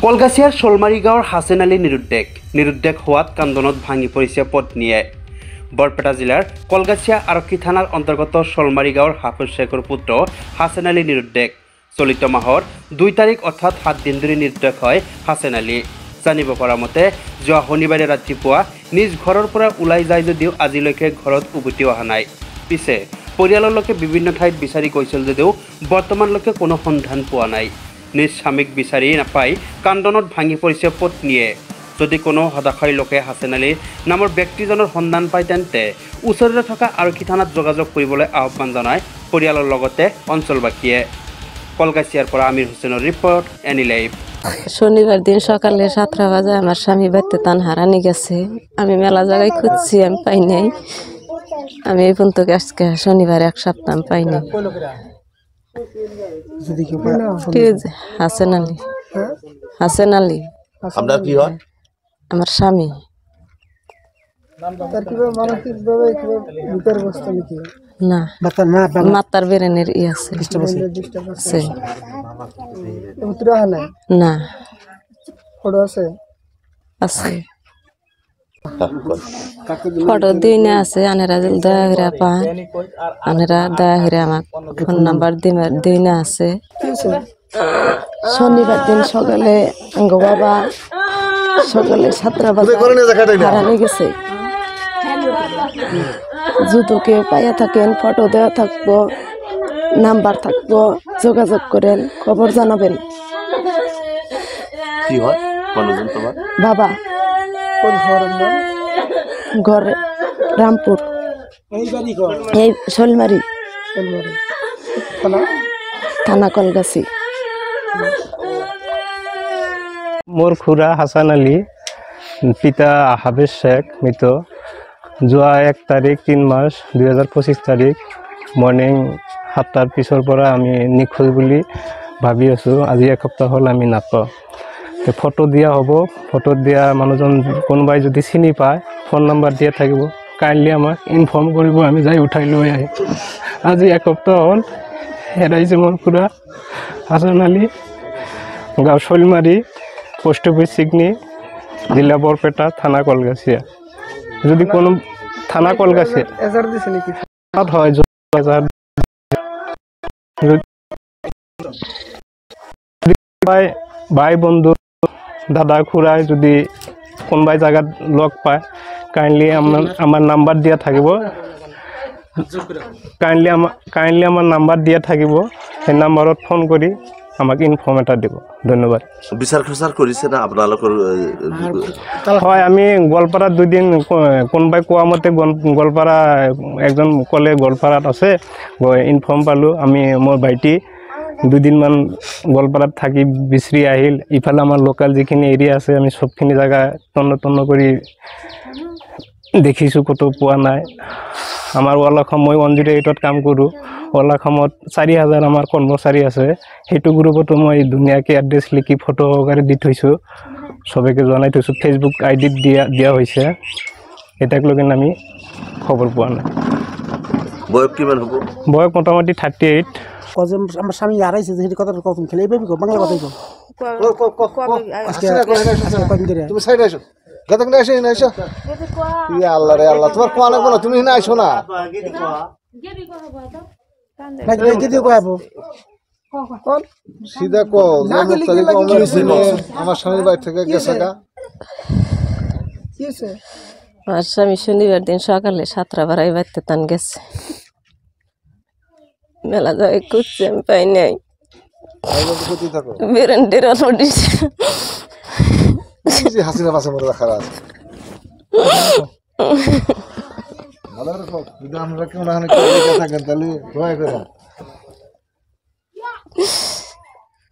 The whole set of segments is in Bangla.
কলগাছিয়াৰ শলমাৰী গাঁৱৰ হাছেন আলী নিৰুদ্দেশ হোৱাত কান্দনত ভাঙি পৰিছে পত্নীয়ে। বৰপেটা জিলাৰ কলগাছিয়া আৰক্ষী থানাৰ অন্তৰ্গত শলমাৰী গাঁৱৰ হাফিজ শেখৰ পুত্ৰ হাছেন আলী নিৰুদ্দেশ। চলিত মাহৰ 2 তাৰিখ অৰ্থাৎ 7 দিন ধৰি নিৰুদ্দেশ হয় হাছেন আলী। জানিব পৰা মতে যোৱা শনিবাৰে ৰাতিপুৱা নিজ ঘৰৰ পৰা ওলাই যায় যদিও আজিলৈকে ঘৰত উভতি অহা নাই। পিছে পৰিয়ালৰ লোকে বিভিন্ন ঠাইত বিচাৰি গৈছিল যদিও বৰ্তমানলৈকে কোনো সন্ধান পোৱা নাই। নিজ স্বামীক বিচাৰি নাপাই কান্দনত ভাঙি পৰিছে পত্নীয়ে। যদি কোনো হতাশায়ী লোকে হাছেন আলী নামৰ ব্যক্তিজনৰ সন্ধান পায় তেন্তে ওচৰতে থকা আৰক্ষী থানাত যোগাযোগ কৰিবলৈ আহ্বান জনায় পৰিয়ালৰ লগতে অঞ্চলবাসীয়ে। কলগাছিয়াৰ পৰা আমিৰ হোসেনৰ রিপোর্ট এনি লাইভ। শনিবার দিন সকালে 7টা বাজে আমার স্বামী বাড়িতে তান হারানি গেছে। আমি মেলা জায়গায় খুঁজছি, আমি পাই নাই। আমি এই পর্যন্ত আজকে শনিবার 1 সপ্তাহ পাই নাই। হাছেন আলী। হাছেন আলী আমার স্বামী। না মাতার বেরেনের ই আছে না আছে ফটো দিই না আছে আনেরা দয়া হইরা পায় আনেরা দয়া হইরা আমার ফোন নাম্বার দিই না আছে। শনিবার দিন সকালে বাবা সকালে 7টা বাজে হারানি গেছে। যদি কেউ পাইয়া থাকেন ফটো দেওয়া থাকবো, নাম্বার থাকবো, যোগাযোগ করেন, খবর জানাবেন। বাবা ঘর রামপুর, এই শোলমারি থানা কলগাছি। মোর খুড়া হাসান আলী, পিতা হাফিজ শেখ মৃত। যোৱা 1 তাৰিখ 3 মাৰ্চ 2025 তাৰিখ মৰ্নিং 7টাৰ পিছৰ পৰা আমি নিখোজ বুলি ভাবি আছোঁ। আজি 1 সপ্তাহ হ'ল আমি নাপাওঁ। ফটো দিয়া হ'ব, ফটো দিয়া মানুহজন কোনোবাই যদি চিনি পায় ফোন নাম্বাৰ দিয়া থাকিব, কাইণ্ডলি আমাক ইনফৰ্ম কৰিব, আমি যাই উঠাই লৈ আহিম। আজি 1 সপ্তাহ হ'ল হেৰাইছে মোৰ খুড়া হাছান আলী, গাঁও শৈলমাৰী, পোষ্ট অফিস চিগনি, জিলা বৰপেটা, থানা কলগাছিয়া। যদি কোনো থানা কলগাছিয়া হয় ভাই বন্ধু দাদা খুড়াই যদি কোনোবাই জায়গাত লগ পায় কাইণ্ডলি আমার নাম্বার দিয়া থাকিব, কাইণ্ডলি আমার নাম্বার দিয়া থাকিব, সেই নাম্বারত ফোন কৰি আমাক ইনফৰ্ম এটা দিব। ধন্যবাদ। বিচাৰ খোচাৰ কৰিছে না আপোনালোকৰ? হয়, আমি গোৱালপাৰাত 2 দিন কোনোবাই কোৱা মতে গোৱালপাৰা একজন ক'লে গোৱালপাৰাত আছে, ইনফৰ্ম পালোঁ। আমি মোৰ ভাইটি 2 দিনমান গোৱালপাৰাত থাকি বিচাৰি আহিল। ইফালে আমাৰ লোকেল যিখিনি এৰিয়া আছে আমি সবখিনি জায়গা তন্ন কৰি দেখিছোঁ, ক'তো পোৱা নাই। আমাৰ ওলাখাম, মই 108ত কাম কৰোঁ। ওলাখামত 4000 আমাৰ কৰ্মচাৰী আছে। সেইটো গ্ৰুপতো মই ধুনীয়াকৈ এড্ৰেছ লিখি ফটো সহকাৰে দি থৈছোঁ, সবেকে জনাই থৈছোঁ। ফেচবুক আইডিত দিয়া হৈছে। এতিয়ালৈকে আমি খবৰ পোৱা নাই। বয়স কিমান হ'ব? বয়স মোটামুটি 38। আমার স্বামী হারাইছে যে কথা কখন খেলে এইভাবে বাংলা কথাই তুমি সাইড আসো, গাতক না এসে না এসো। ইয়া আল্লাহ রে আল্লাহ, তোমার কোয়া লাগবে না, তুমি না আইসো না। সিধা কো আমার স্বামীর বাড়ি থেকে গেছে গা। আমার স্বামী শনিবার দিন সকালে 7টা বাড়াই বাড়তে তান গেছে। মেলা যায় খুঁজছি, আমি পাই নাই। বেরেন্ডের হাসিনা পাশে মরে রাখা আছে। আমরা কেউ না থাকেন তাহলে দয়া করে।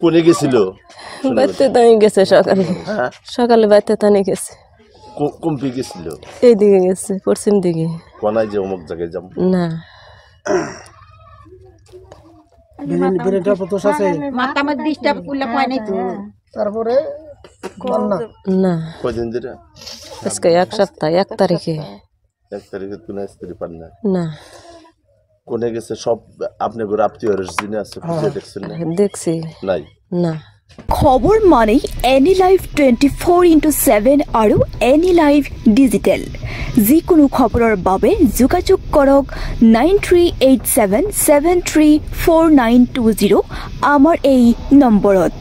কোনে গেছিল? বাড়তে তানি গেছে সকালে বাড়তে তানি গেছে। কমপি গেছিল? এইদিকে গেছে, পশ্চিম দিকে। কোনায় যে অমুক জায়গায় যাব না। তারপরে না কয়দিন ধরে? আজকে 1 সপ্তাহ, 1 তারিখে। 1 তারিখে কোন স্ত্রী পান না? না। কোনে গেছে? সব আপনি ঘরে আত্মীয় জিনে আছে, দেখছেন না? দেখছি। নাই? না। খবৰ মানে এনি লাইভ 24/7 আৰু এনি লাইভ ডিজিটেল যিকোনো খবৰৰ বাবে যোগাযোগ কৰক 9387734920 আমাৰ এই নম্বৰত।